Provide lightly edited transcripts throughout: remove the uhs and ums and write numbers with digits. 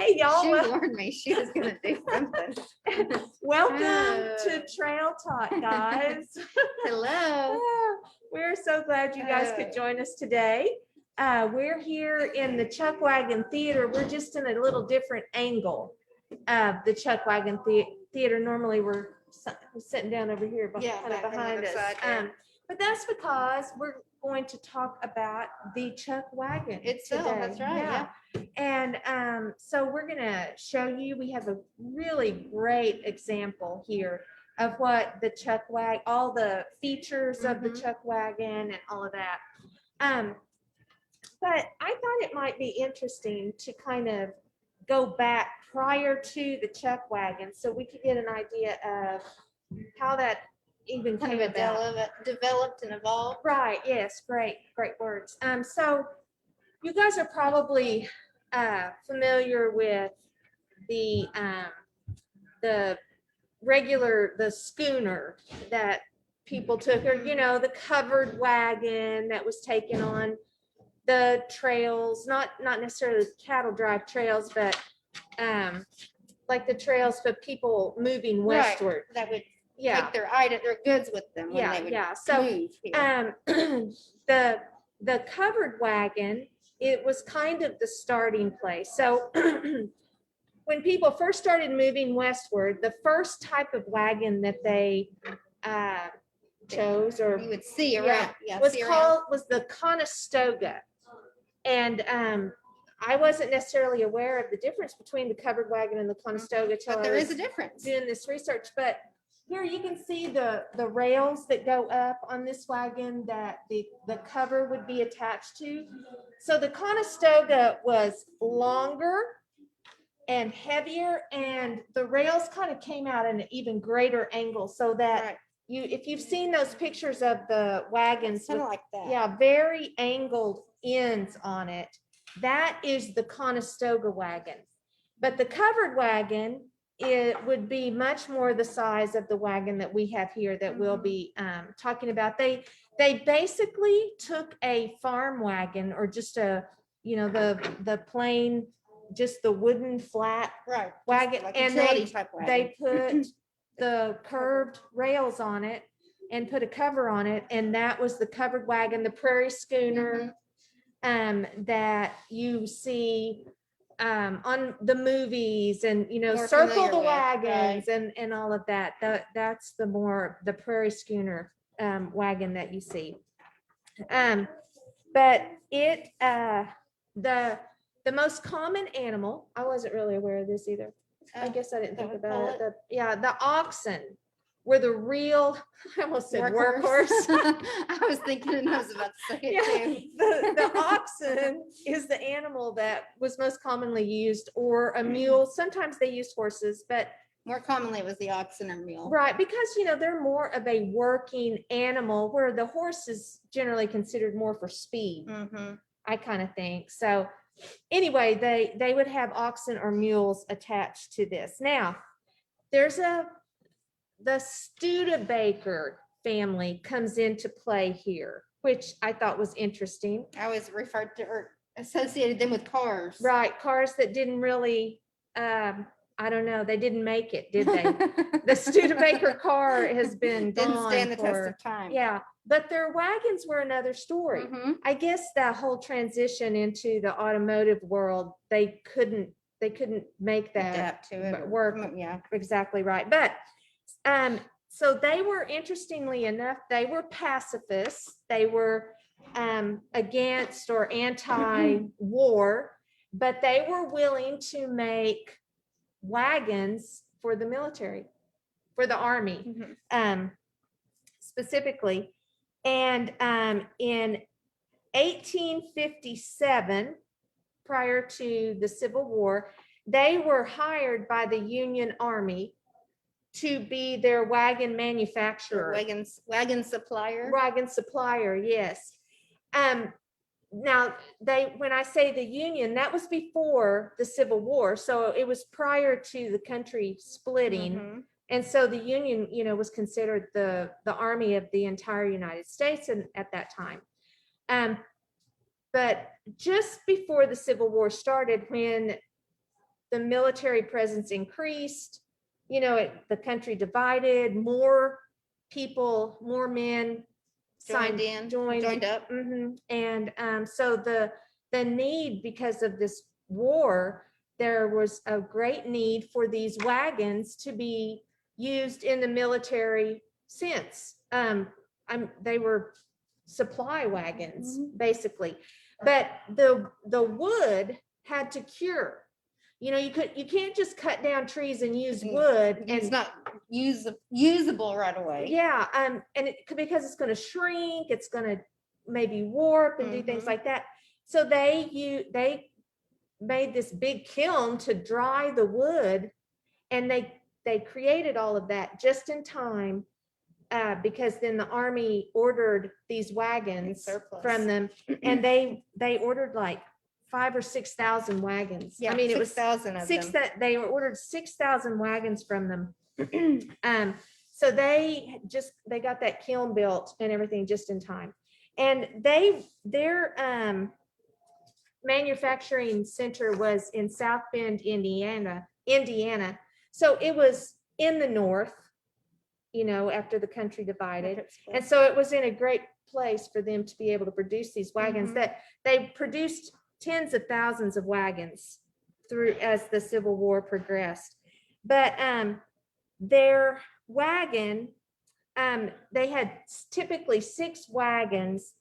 Hey, y'all. She warned me she was gonna do something. Welcome to Trail Talk, guys. Hello. We're so glad you guys could join us today. We're here in the Chuckwagon Theater. We're just in a little different angle of the Chuckwagon Theater. Normally we're sitting down over here behind us. But that's because we're going to talk about the Chuckwagon itself. Today. That's right. Yeah. And so we're going to show you, we have a really great example here of what the Chuckwagon, all the features of the Chuckwagon and all of that. But I thought it might be interesting to kind of go back prior to the Chuckwagon so we could get an idea of how that even Kind came of about. developed and evolved. Right. Yes. Great words. So you guys are probably familiar with the schooner that people took, or the covered wagon that was taken on the trails, not necessarily cattle drive trails, but like the trails for people moving westward. Right. That would take their goods with them when they would move here. The covered wagon, it was kind of the starting place. So when people first started moving westward, the first type of wagon that they chose, or you would see around, was the Conestoga. And I wasn't necessarily aware of the difference between the covered wagon and the Conestoga till but there is a difference doing this research. But here you can see the rails that go up on this wagon that the cover would be attached to. So the Conestoga was longer and heavier, and the rails kind of came out at an even greater angle, so that if you've seen those pictures of the wagons, kind of like that. Yeah, very angled ends on it. That is the Conestoga wagon. But the covered wagon, it would be much more the size of the wagon that we have here that we'll be talking about. They basically took a farm wagon, or just the plain, just the wooden flat wagon, like and they put the curved rails on it and put a cover on it, and that was the covered wagon, the prairie schooner that you see on the movies, and More Circle the with, Wagons, and all of that. That's the prairie schooner wagon that you see. But it the most common animal, I wasn't really aware of this either. I guess I didn't think about it. The oxen were the real, I almost said workhorse. I was thinking, and I was about to say it too. The oxen is the animal that was most commonly used, or a mule. Sometimes they used horses, but more commonly it was the oxen or mule. Right, because they're more of a working animal, where the horse is generally considered more for speed. I kind of think. So anyway, they would have oxen or mules attached to this. Now, there's the Studebaker family comes into play here, which I thought was interesting. I always referred to or associated them with cars. Right, cars that didn't really, I don't know, they didn't make it, did they? The Studebaker car has been didn't stand the test of time. Yeah, but their wagons were another story. I guess that whole transition into the automotive world, they couldn't make that adapt to it work. Yeah, exactly right. But so they were, interestingly enough, they were pacifists. They were against or anti-war, but they were willing to make wagons for the military, for the army, specifically. And in 1857, prior to the Civil War, they were hired by the Union Army to be their wagon manufacturer. Wagon supplier. Wagon supplier, yes. Now, when I say the Union, that was before the Civil War, so it was prior to the country splitting. And so the Union, was considered the army of the entire United States at that time. But just before the Civil War started, when the military presence increased, the country divided, more people, more men joined up. And so the need, because of this war, there was a great need for these wagons to be used in the military sense. They were supply wagons, basically, but the wood had to cure. You can't just cut down trees and use wood, and it's not usable right away. Yeah, and because it's going to shrink, it's going to maybe warp and do things like that. So they made this big kiln to dry the wood, and they created all of that just in time, because then the Army ordered these wagons from them, and they ordered like 5,000 or 6,000 wagons. Yeah, I mean, it was 6,000 of them. that they ordered 6,000 wagons from them. So they got that kiln built and everything just in time. And their manufacturing center was in South Bend, Indiana. So it was in the north, after the country divided. And so it was in a great place for them to be able to produce these wagons, that they produced tens of thousands of wagons through as the Civil War progressed. But their wagon, they had typically 6 wagons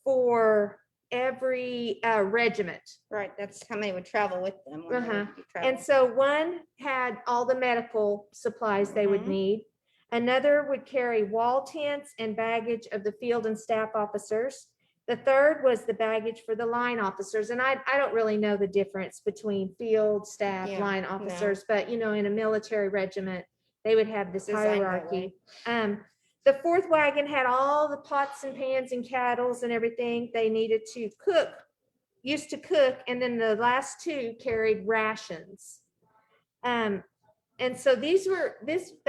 for every regiment. Right, that's how many would travel with them. And so one had all the medical supplies they would need. Another would carry wall tents and baggage of the field and staff officers. The third was the baggage for the line officers. And I don't really know the difference between field, staff, line officers, but in a military regiment, they would have this hierarchy. The fourth wagon had all the pots and pans and kettles and everything they needed to used to cook. And then the last 2 carried rations. And so they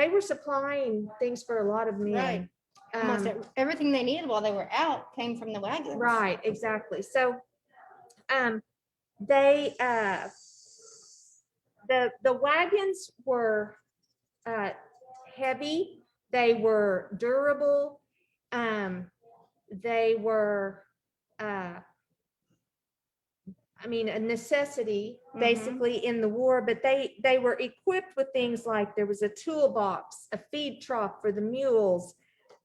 were supplying things for a lot of men. Right. Almost everything they needed while they were out came from the wagons. Right, exactly. So they the wagons were heavy, they were durable, they were a necessity basically in the war, but they were equipped with things like there was a toolbox, a feed trough for the mules,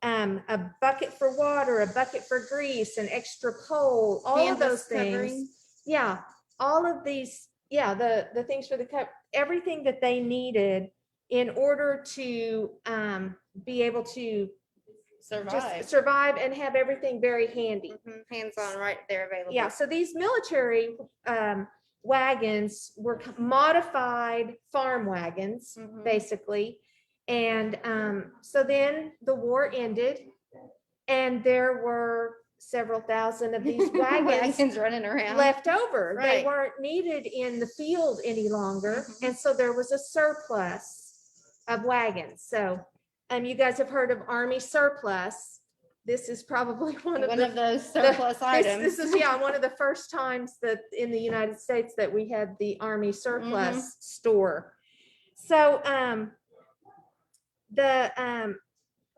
a bucket for water, a bucket for grease, an extra pole, all of those things. Covering. Yeah, all of these, the things for the cup, everything that they needed in order to be able to survive and have everything very handy. Hands-on, right there available. Yeah, so these military wagons were modified farm wagons, basically. And so then the war ended, and there were several thousand of these wagons running around left over. Right. They weren't needed in the field any longer. And so there was a surplus of wagons. So you guys have heard of Army surplus. This is probably one of those surplus items. This is one of the first times that in the United States that we had the Army surplus store. So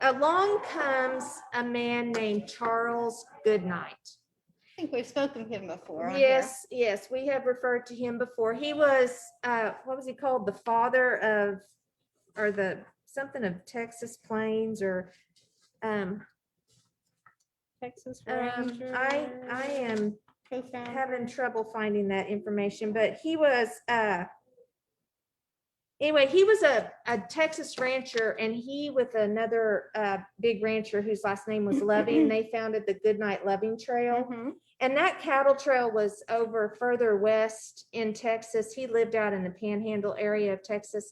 along comes a man named Charles Goodnight. I think we've spoken to him before. Yes, we have referred to him before. He was what was he called? The father of, or the something of Texas Plains, or Texas Ranger. I am having trouble finding that information, but he was anyway, he was a Texas rancher, and he with another big rancher whose last name was Loving, they founded the Goodnight Loving Trail. And that cattle trail was over further west in Texas. He lived out in the Panhandle area of Texas,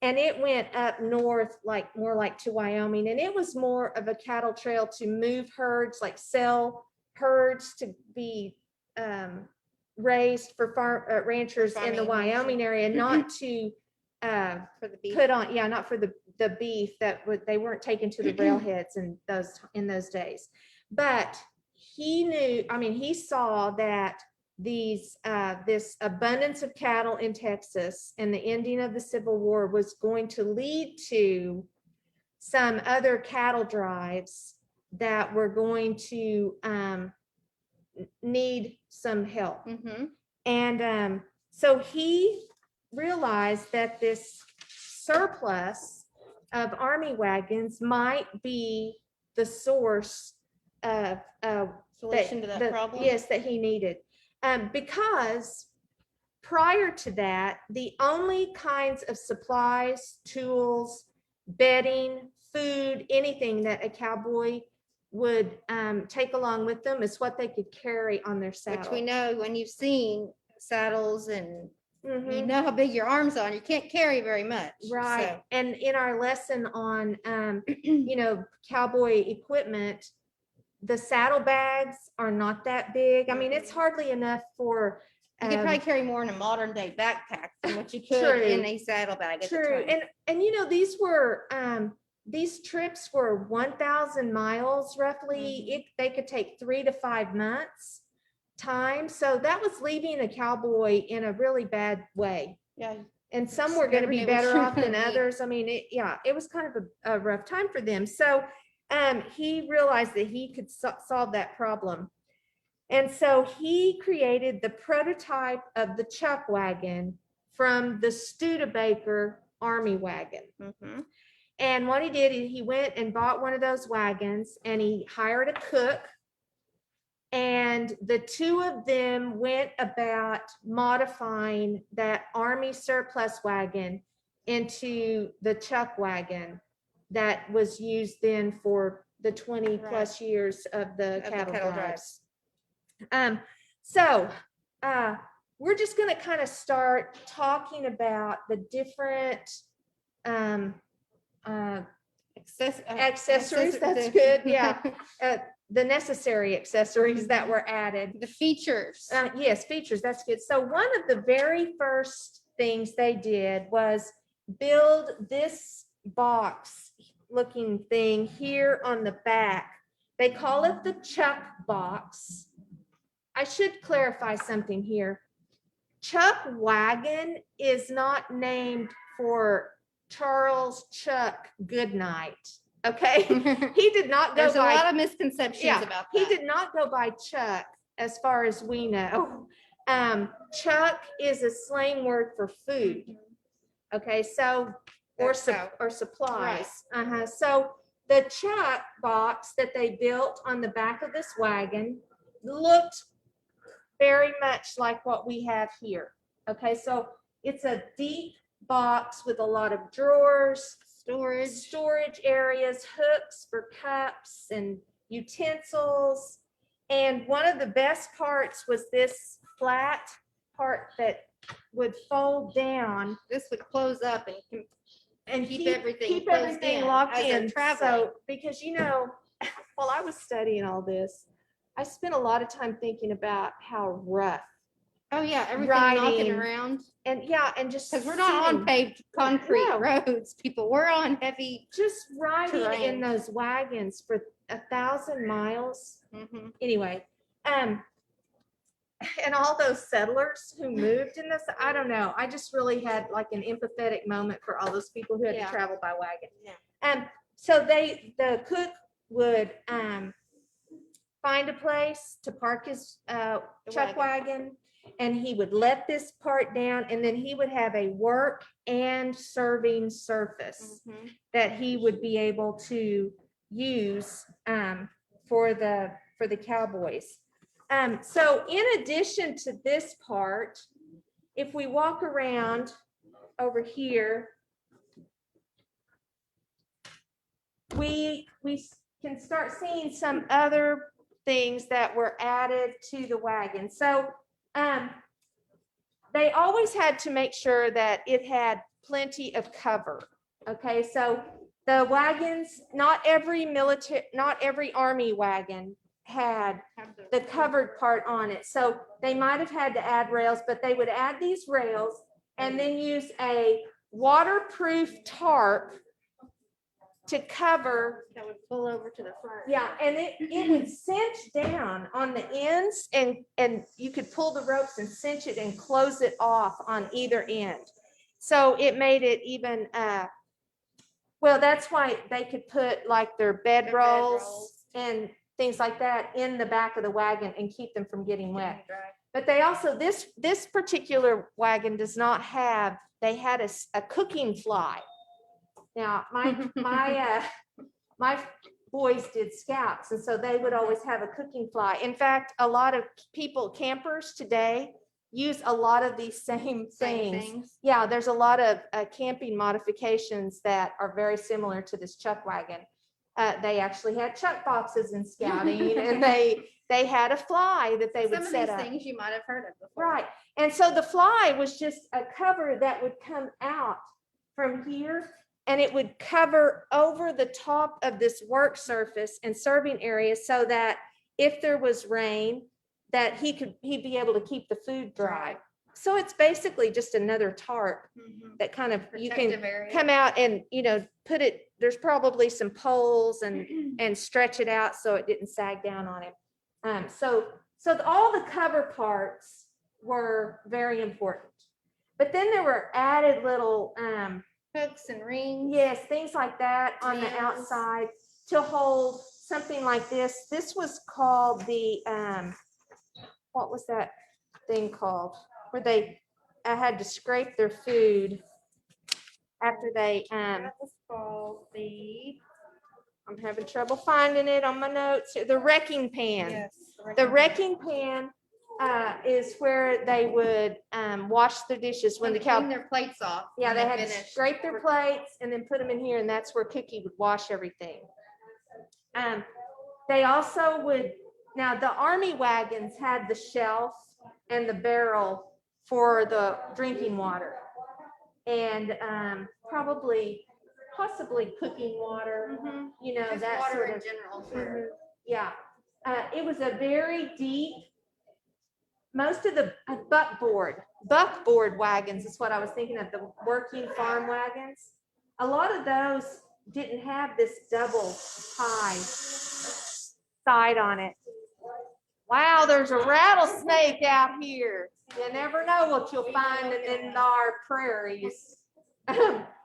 and it went up north, like more like to Wyoming. And it was more of a cattle trail to move herds, like sell herds to be raised for ranchers in the Wyoming area, not to for the beef. Put on, not for the beef that they weren't taken to the railheads in those days. But he knew, he saw that this abundance of cattle in Texas and the ending of the Civil War was going to lead to some other cattle drives that were going to need some help. And so he realized that this surplus of army wagons might be the source of Solution to that problem? Yes, that he needed. Because prior to that, the only kinds of supplies, tools, bedding, food, anything that a cowboy would take along with them is what they could carry on their saddle. Which we know when you've seen saddles and Mhm. you know how big your arms are, you can't carry very much. Right. So. And in our lesson on, cowboy equipment, the saddlebags are not that big. I mean, it's hardly enough for. You could probably carry more in a modern day backpack than what you could in a saddlebag at the time. And these trips were 1,000 miles roughly. They could take 3 to 5 months time. So that was leaving a cowboy in a really bad way. Yeah. And some were going to be better off than others. I mean, it was kind of a rough time for them. So he realized that he could solve that problem. And so he created the prototype of the Chuckwagon from the Studebaker Army wagon. And what he did is he went and bought one of those wagons and he hired a cook. And the two of them went about modifying that Army surplus wagon into the Chuckwagon that was used then for the 20 plus years of the cattle drives. So we're just going to kind of start talking about the different accessories. That's good. Yeah. The necessary accessories that were added. The features. Yes, features. That's good. So one of the very first things they did was build this box looking thing here on the back. They call it the Chuck box. I should clarify something here. Chuckwagon is not named for Charles Chuck Goodnight. Okay, he did not go. There's a lot of misconceptions about that. He did not go by Chuck, as far as we know. Chuck is a slang word for food. Okay, so or supplies. Right. So the Chuck box that they built on the back of this wagon looked very much like what we have here. Okay, so it's a deep box with a lot of drawers, storage areas, hooks for cups and utensils. And one of the best parts was this flat part that would fold down. This would close up and keep everything locked in. So because while I was studying all this, I spent a lot of time thinking about how rough. Oh yeah, everything knocking around. And just because we're not on paved concrete roads, people. We're on heavy. Just riding in those wagons for 1,000 miles. Anyway, and all those settlers who moved in this, I don't know. I just really had like an empathetic moment for all those people who had to travel by wagon. So the cook would find a place to park his Chuckwagon. And he would let this part down, and then he would have a work and serving surface that he would be able to use for the cowboys. So in addition to this part, if we walk around over here, we can start seeing some other things that were added to the wagon. So they always had to make sure that it had plenty of cover. Okay, so the wagons, not every army wagon had the covered part on it. So they might have had to add rails, but they would add these rails and then use a waterproof tarp to cover. That would pull over to the front. Yeah, and it would cinch down on the ends, and you could pull the ropes and cinch it and close it off on either end. So it made it even, well, that's why they could put like their bed rolls and things like that in the back of the wagon and keep them from getting wet. But they also, this particular wagon does not have, they had a cooking fly. Now, my boys did scouts, and so they would always have a cooking fly. In fact, a lot of people, campers today, use a lot of these same things. Yeah, there's a lot of camping modifications that are very similar to this Chuckwagon. They actually had chuck boxes in scouting, and they had a fly that they would set up. Some of these things you might have heard of before. Right, and so the fly was just a cover that would come out from here, and it would cover over the top of this work surface and serving area, so that if there was rain, that he'd be able to keep the food dry. So it's basically just another tarp that kind of you can come out and put it. There's probably some poles and stretch it out so it didn't sag down on him. So all the cover parts were very important, but then there were added little hooks and rings. Yes, things like that on the outside to hold something like this. This was called the what was that thing called? Where they had to scrape their food after they That was called I'm having trouble finding it on my notes. The wrecking pan. Yes, the wrecking pan is where they would wash their dishes when the cow clean their plates off. Yeah, they had to scrape their plates and then put them in here, and that's where Cookie would wash everything. They also would, now the army wagons had the shelf and the barrel for the drinking water, and possibly cooking water, Just that water sort in of general. Yeah, it was a very deep. Most of the buckboard wagons is what I was thinking of, the working farm wagons. A lot of those didn't have this double high side on it. Wow, there's a rattlesnake out here. You never know what you'll find in our prairies.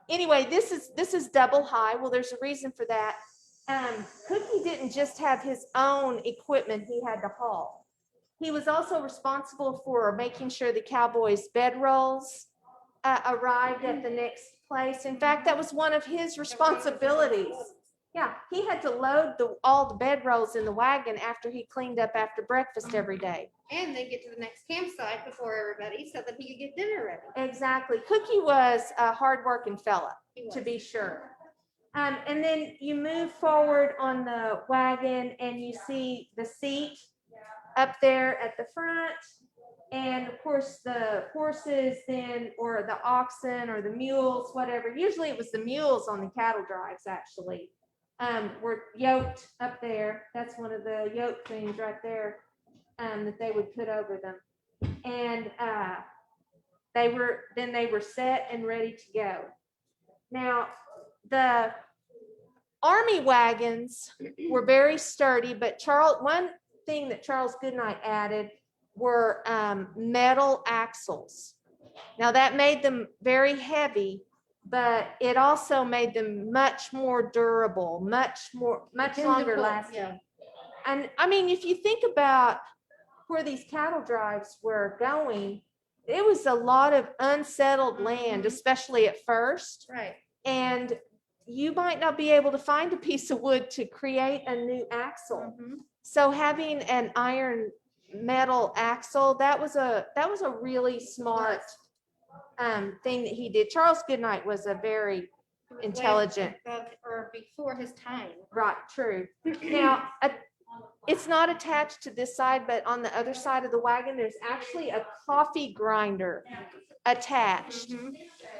Anyway, this is double high. Well, there's a reason for that. Cookie didn't just have his own equipment he had to haul. He was also responsible for making sure the cowboys' bedrolls arrived at the next place. In fact, that was one of his responsibilities. Yeah, he had to load all the bedrolls in the wagon after he cleaned up after breakfast every day. And then get to the next campsite before everybody so that he could get dinner ready. Exactly. Cookie was a hardworking fella, to be sure. And then you move forward on the wagon and you see the seat up there at the front. And of course the horses then, or the oxen or the mules, whatever. Usually it was the mules on the cattle drives actually, were yoked up there. That's one of the yoke things right there that they would put over them. And they were set and ready to go. Now, the army wagons were very sturdy, but one thing that Charles Goodnight added were metal axles. Now that made them very heavy, but it also made them much more durable, much longer lasting. Yeah. And I mean, if you think about where these cattle drives were going, it was a lot of unsettled land, especially at first. Right. And you might not be able to find a piece of wood to create a new axle. So having an iron metal axle, that was a really smart thing that he did. Charles Goodnight was a very intelligent. Or before his time. Right, true. Now, it's not attached to this side, but on the other side of the wagon, there's actually a coffee grinder attached.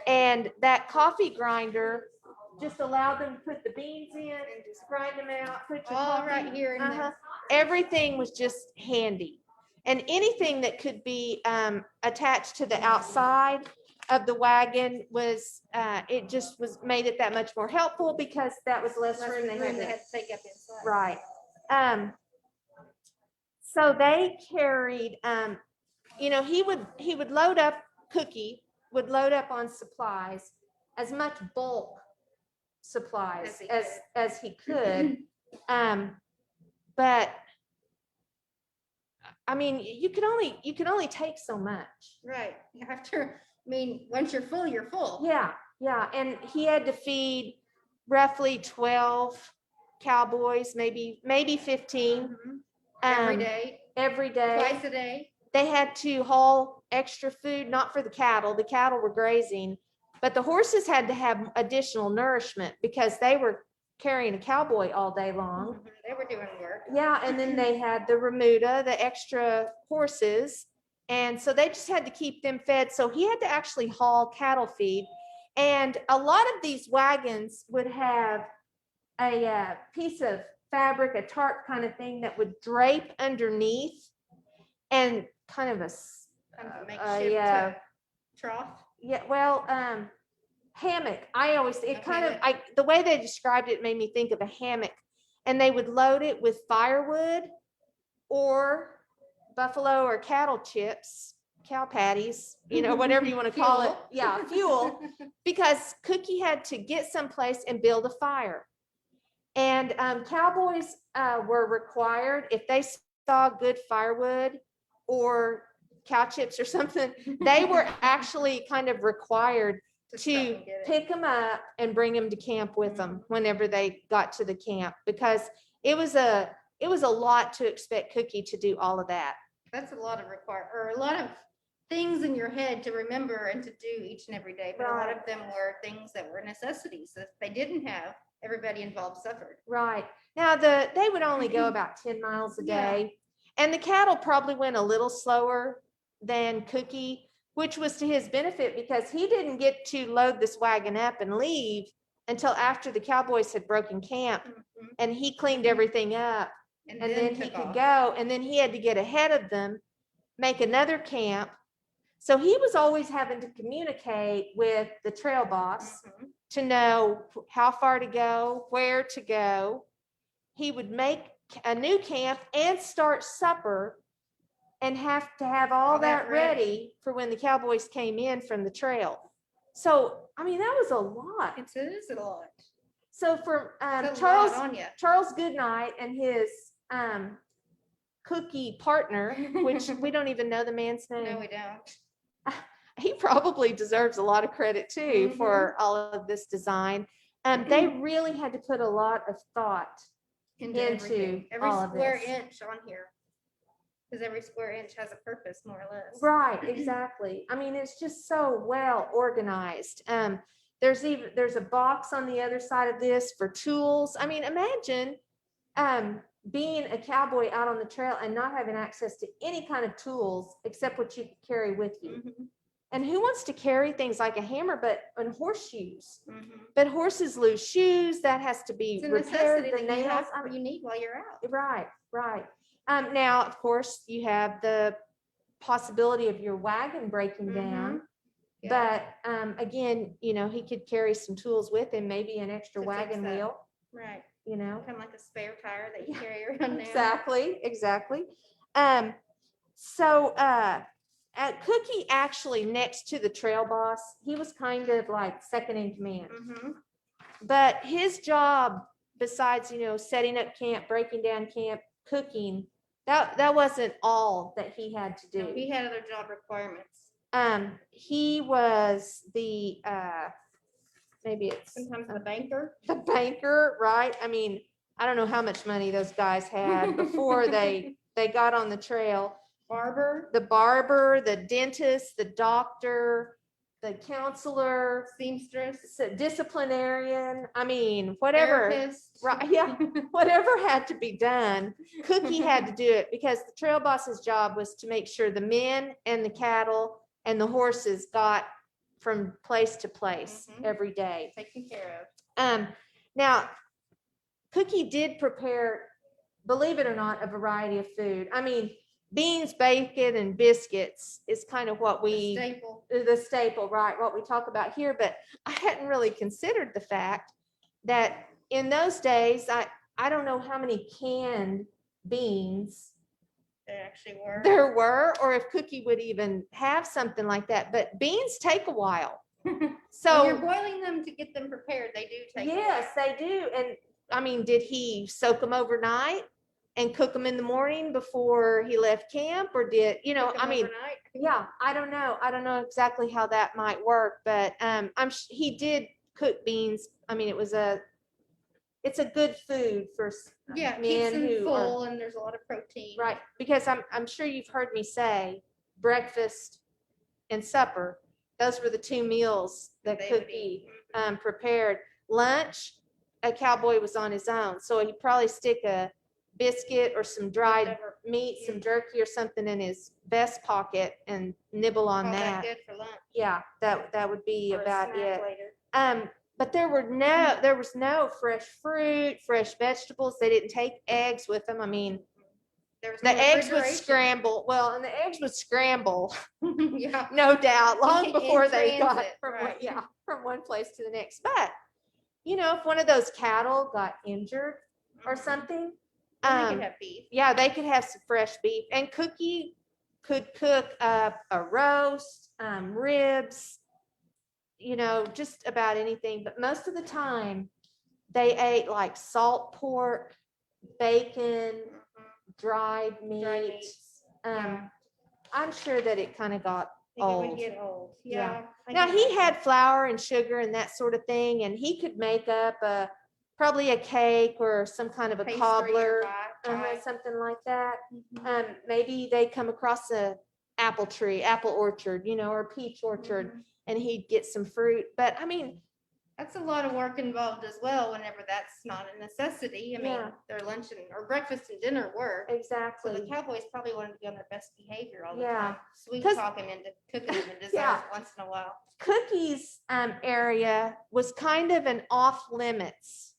And that coffee grinder just allowed them to put the beans in and just grind them out. Put your all coffee right here in there. Everything was just handy. And anything that could be attached to the outside of the wagon was, it just was made it that much more helpful because that was less room they had to take up inside. Right. So they carried, he would load up, Cookie would load up on supplies, as much bulk supplies as he could. But I mean, you can only take so much. Right. Once you're full, you're full. Yeah. Yeah. And he had to feed roughly 12 cowboys, maybe 15. Every day. Every day. Twice a day. They had to haul extra food, not for the cattle. The cattle were grazing, but the horses had to have additional nourishment because they were carrying a cowboy all day long. They were doing work. Yeah, and then they had the remuda, the extra horses, and so they just had to keep them fed. So he had to actually haul cattle feed, and a lot of these wagons would have a piece of fabric, a tarp kind of thing that would drape underneath, and kind of a makeshift trough. Yeah, well, hammock. The way they described it made me think of a hammock, and they would load it with firewood or buffalo or cattle chips, cow patties, whatever you want to call it. Yeah, fuel, because Cookie had to get someplace and build a fire. And cowboys were required, if they saw good firewood or cow chips or something, they were actually kind of required to pick them up and bring them to camp with them whenever they got to the camp, because it was a lot to expect Cookie to do all of that. That's a lot of a lot of things in your head to remember and to do each and every day. But a lot of them were things that were necessities that they didn't have, everybody involved suffered. Right. Now they would only go about 10 miles a day, and the cattle probably went a little slower than Cookie, which was to his benefit because he didn't get to load this wagon up and leave until after the cowboys had broken camp, and he cleaned everything up, and then he could go, and then he had to get ahead of them, make another camp. So he was always having to communicate with the trail boss to know how far to go, where to go. He would make a new camp and start supper and have to have all that ready for when the cowboys came in from the trail. So, I mean, that was a lot. It is a lot. So for Charles Goodnight and his Cookie partner, which we don't even know the man's name. No, we don't. He probably deserves a lot of credit too for all of this design. They really had to put a lot of thought into every all square of this. inch on here, because every square inch has a purpose, more or less. Right, exactly. I mean, it's just so well organized. There's a box on the other side of this for tools. I mean, imagine being a cowboy out on the trail and not having access to any kind of tools except what you could carry with you. And who wants to carry things like a hammer and horseshoes? But horses lose shoes. That has to be repaired. The nails you need while you're out. Right. Now, of course, you have the possibility of your wagon breaking down. But again, he could carry some tools with him, maybe an extra wagon wheel. Right. Kind of like a spare tire that you carry around now. Exactly. Cookie actually, next to the trail boss, he was kind of like second in command. But his job, besides setting up camp, breaking down camp, cooking, that wasn't all that he had to do. No, he had other job requirements. He was the maybe it's sometimes the banker. The banker, right? I mean, I don't know how much money those guys had before they got on the trail. The barber, the dentist, the doctor, the counselor, seamstress, disciplinarian. I mean, whatever. Therapist. Right? Yeah, whatever had to be done, Cookie had to do it, because the trail boss's job was to make sure the men and the cattle and the horses got from place to place every day. Taken care of. Now, Cookie did prepare, believe it or not, a variety of food. I mean, beans, bacon, and biscuits is kind of what The staple. the staple, right? What we talk about here, but I hadn't really considered the fact that in those days, I don't know how many canned beans They actually were. there were, or if Cookie would even have something like that, but beans take a while. When So you're boiling them to get them prepared, they do take. a yes, they do. And I mean, did he soak them overnight and cook them in the morning before he left camp, or did, while. Cook 'em I mean, overnight. yeah, I don't know. I don't know exactly how that might work, but he did cook beans. I mean, it's a good food for Yeah, men keeps them who are, full and there's a lot of protein. right, because I'm sure you've heard me say breakfast and supper, those were the two meals that They would Cookie eat. prepared. Lunch, a cowboy was on his own, so he'd probably stick a biscuit or some dried Whatever. meat, some jerky or something in his vest pocket and nibble on All that. good for lunch. Yeah, that would be or a about snack it. later. But there was no fresh fruit, fresh vegetables. They didn't take eggs with them. I mean, There was the no eggs would refrigeration. scramble. Well, and the eggs would scramble, Yeah. no doubt, long In before they got transit, from right. from one place to the next. But if one of those cattle got injured or something, Then they could have beef. yeah, they could have some fresh beef. And Cookie could cook up a roast, ribs, just about anything. But most of the time, they ate like salt pork, bacon, dried meat. Dried meats. Yeah. I'm sure that it kind of got I think it old. would get old. Yeah. Yeah. I Now can he imagine. had flour and sugar and that sort of thing, and he could make up probably a cake or some kind of a Pastry or cobbler, pie. something like that. Mhm. Maybe they come across a apple orchard, or a peach orchard, Mhm. and he'd get some fruit. But I mean, That's a lot of work involved as well, whenever that's not a necessity. I mean, Yeah. their lunch or breakfast and dinner were. So the exactly. Cowboys probably wanted to be on their best behavior all the Yeah. time. Sweet 'Cause- talking into cooking them a dessert Yeah. once in a while. Cookie's area was kind of an off limits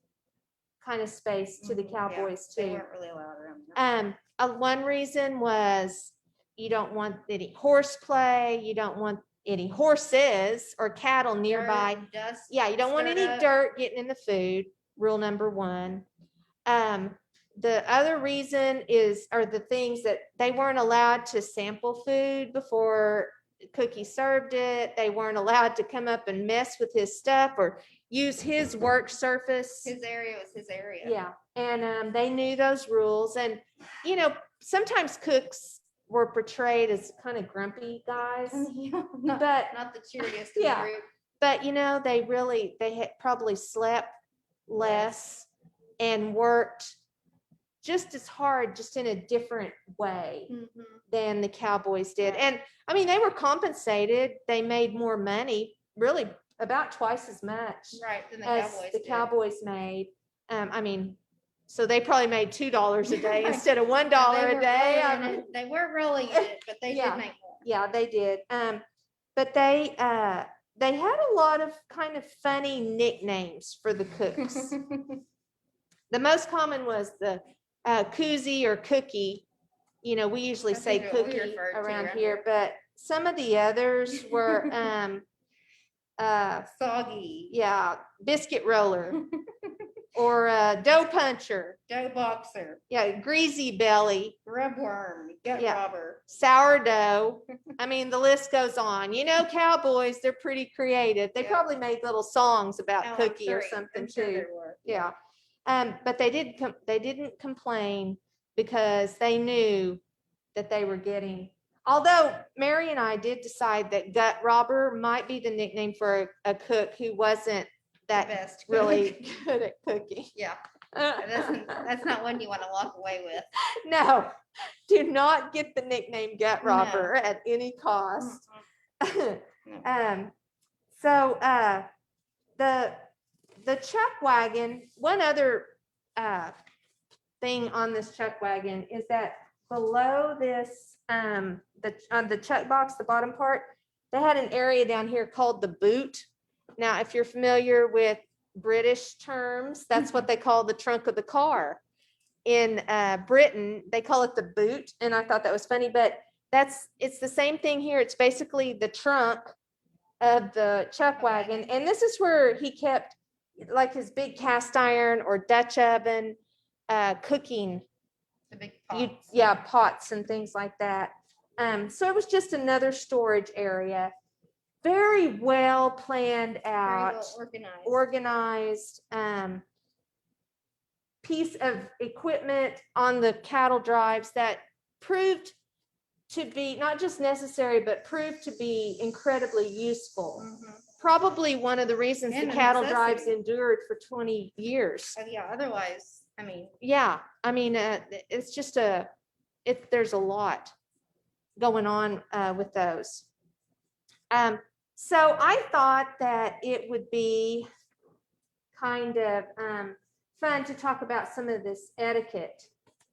kind of space to the Mhm. Cowboys They too. weren't really allowed around there. One reason was you don't want any horseplay, you don't want any horses or cattle nearby. Dirt, dust, Yeah, you don't want stirred any up. dirt getting in the food. Rule number one. The other reason are the things that they weren't allowed to sample food before Cookie served it. They weren't allowed to come up and mess with his stuff or use his work surface. His area was his area. Yeah, and they knew those rules. And sometimes cooks were portrayed as kind of grumpy guys, not, but not the cheeriest Yeah. group. but they had probably slept less and worked just as hard, just in a different way Mhm. than the Cowboys did. Right. And I mean, they were compensated. They made more money, really about twice as much Right, than the as Cowboys the did. Cowboys made. I mean, so they probably made $2 a day Right. instead of $1 They a weren't day. rolling in it. They weren't rolling in it, but they Yeah. did make more. Yeah, they did. But they had a lot of kind of funny nicknames for the cooks. The most common was the koozie or cookie. We usually That's say usually what we cookie refer to around around here, but some of the others were Soggy, yeah, biscuit roller or dough puncher. dough boxer, Yeah, greasy belly, grubworm, gut Yeah. robber. sourdough. I mean, the list goes on. Cowboys, they're pretty creative. They Yeah. probably made little songs about Oh, I'm Cookie or sure- something I'm sure too. there were. Yeah. But they didn't complain because they knew that they were getting, although Mary and I did decide that gut robber might be the nickname for a cook who wasn't The that best. really good at cooking. Yeah, that's not one you want to walk away with. No, do not get the nickname gut No. robber at any cost. No. So the Chuckwagon, one other thing on this Chuckwagon is that below this, on the chuck box, the bottom part, they had an area down here called the boot. Now, if you're familiar with British terms, that's what they call the trunk of the car. in Britain, they call it the boot. And I thought that was funny, but it's the same thing here. It's basically the trunk of the chuck wagon. And this is where he kept like his big cast iron or Dutch oven, cooking, The big pots. pots and things like that. So it was just another storage area. Very well planned Very out, well organized, organized. piece of equipment on the cattle drives that proved to be not just necessary, but proved to be incredibly useful. Probably one of the reasons And the a cattle necessity. drives endured for 20 years. Yeah, otherwise, I mean, Yeah, I mean, it's just there's a lot going on with those. So I thought that it would be kind of fun to talk about some of this etiquette,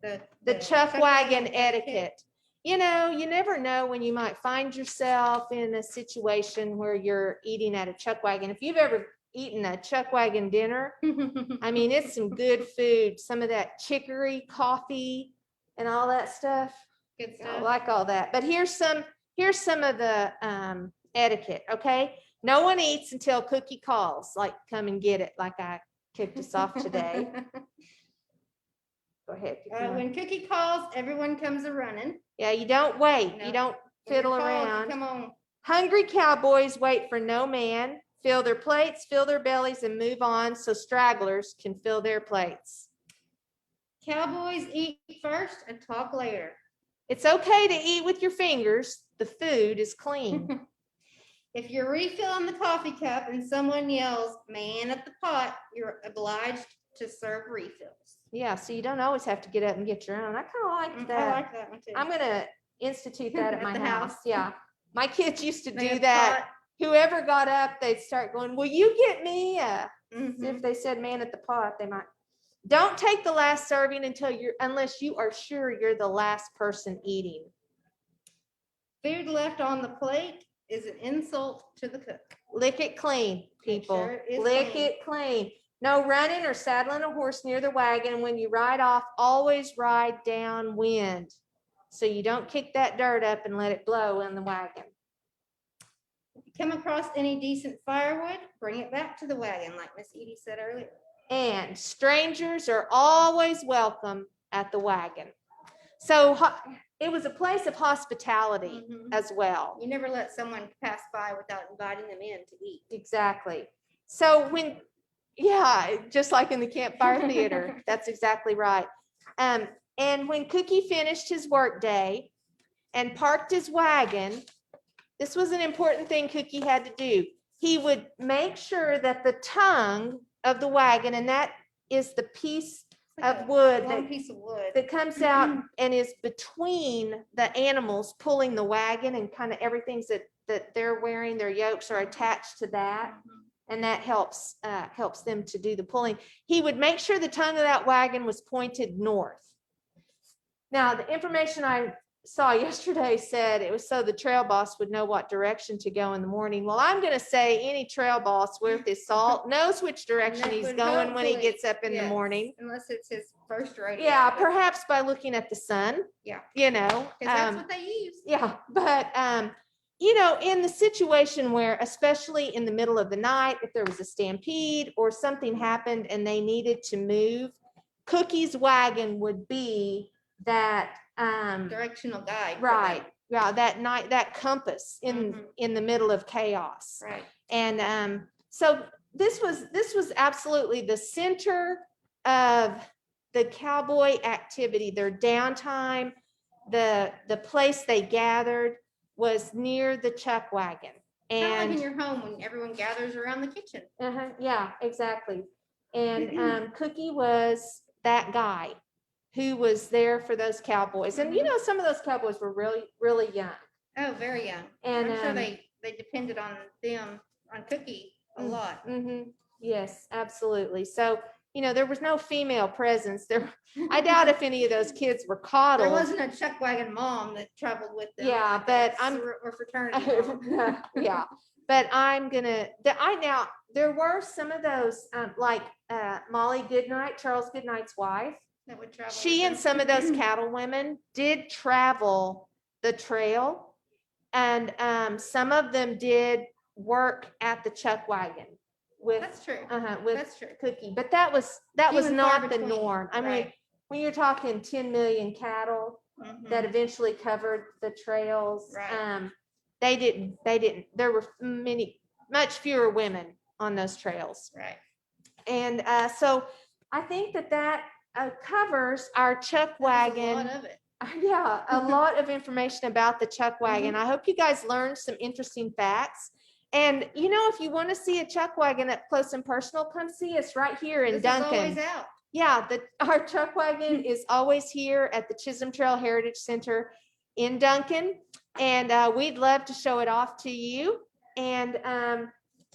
the chuck wagon etiquette. You know, you never know when you might find yourself in a situation where you're eating at a chuck wagon. If you've ever eaten a chuck wagon dinner, I mean, it's some good food, some of that chicory coffee and all that stuff. Good I stuff. like all that. But here's some of the etiquette, okay? No one eats until Cookie calls, like come and get it, like I kicked us off today. Go ahead. When Cookie calls, everyone comes a running. Yeah, you don't wait. No. You don't When you're fiddle called, you around. come on. Hungry cowboys wait for no man, fill their plates, fill their bellies, and move on so stragglers can fill their plates. Cowboys eat first and talk later. It's okay to eat with your fingers. The food is clean. If you're refilling the coffee cup and someone yells, "Man at the pot," you're obliged to serve refills. Yeah, so you don't always have to get up and get your own. I kind of like that. I like that one too. I'm going to institute that at At my the house. house. Yeah. My kids used to Man do at the that. pot. Whoever got up, they'd start going, "Will you get me a?" Mhm. If they said man at the pot, they might. Don't take the last serving unless you are sure you're the last person eating. Food left on the plate is an insult to the cook. Lick it clean, people. Make sure it is Lick clean. it clean. No running or saddling a horse near the wagon. When you ride off, always ride downwind, so you don't kick that dirt up and let it blow in the wagon. If you come across any decent firewood, bring it back to the wagon, like Miss Edie said earlier. And strangers are always welcome at the wagon. So it was a place of hospitality as well. You never let someone pass by without inviting them in to eat. Exactly. So just like in the campfire theater, that's exactly right. And when Cookie finished his work day and parked his wagon, this was an important thing Cookie had to do. He would make sure that the tongue of the wagon, and that is the piece of wood that comes out and is between the animals pulling the wagon, and kind of everything that they're wearing, their yokes are attached to that. And that helps them to do the pulling. He would make sure the tongue of that wagon was pointed north. Now, the information I saw yesterday said it was so the trail boss would know what direction to go in the morning. Well, I'm going to say any trail boss worth his salt knows which direction he's going when he gets up in the morning. Unless it's his first rodeo. Yeah, perhaps by looking at the sun. Yeah. Because that's what they use. Yeah, but in the situation where, especially in the middle of the night, if there was a stampede or something happened and they needed to move, Cookie's wagon would be that directional guide. Right. Yeah, that compass in the middle of chaos. Right. And so this was absolutely the center of the cowboy activity. Their downtime, the place they gathered was near the chuck wagon. And kind of like And in your home when everyone gathers around the kitchen. yeah, exactly. And Cookie was that guy who was there for those cowboys. And some of those cowboys were really, really young. Oh, very young. And I'm sure they depended on Cookie a lot. Yes, absolutely. So, there was no female presence there. I doubt if any of those kids were coddled. There wasn't a chuck wagon mom that traveled with them. Yeah, like but or fraternity mom. Yeah, but there were some of those, like Molly Goodnight, Charles Goodnight's wife. That would travel. She with and them. some of those cattle women did travel the trail, and some of them did work at the Chuckwagon with That's true. with That's true. Cookie, but that was Few and far not the between, norm. I mean, right. when you're talking 10 million cattle Mhm. that eventually covered the trails, Right. they didn't. There were much fewer women on those trails. Right. And so I think that covers our Chuck That was a wagon. lot of it. Yeah, a lot of information about the Chuck Mm-hmm. wagon. I hope you guys learned some interesting facts. And if you want to see a Chuck wagon up close and personal, come see us right here in This is Duncan. always out. Yeah, our Chuck wagon is always here at the Chisholm Trail Heritage Center in Duncan, and we'd love to show it off to you. And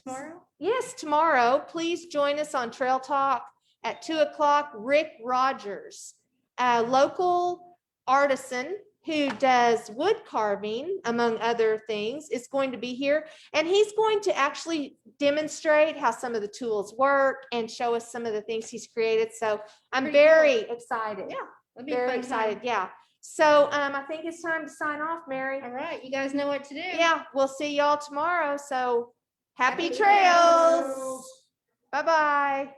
Tomorrow? yes, tomorrow, please join us on Trail Talk at 2:00. Rick Rogers, a local artisan who does wood carving, among other things, is going to be here. And he's going to actually demonstrate how some of the tools work and show us some of the things he's created. So I'm Pretty very excited. Yeah. That'd be a Very fun excited. time. Yeah. So I think it's time to sign off, Mary. All right. You guys know what to do. Yeah, we'll see y'all tomorrow. So happy Happy trails. trails. Bye-bye.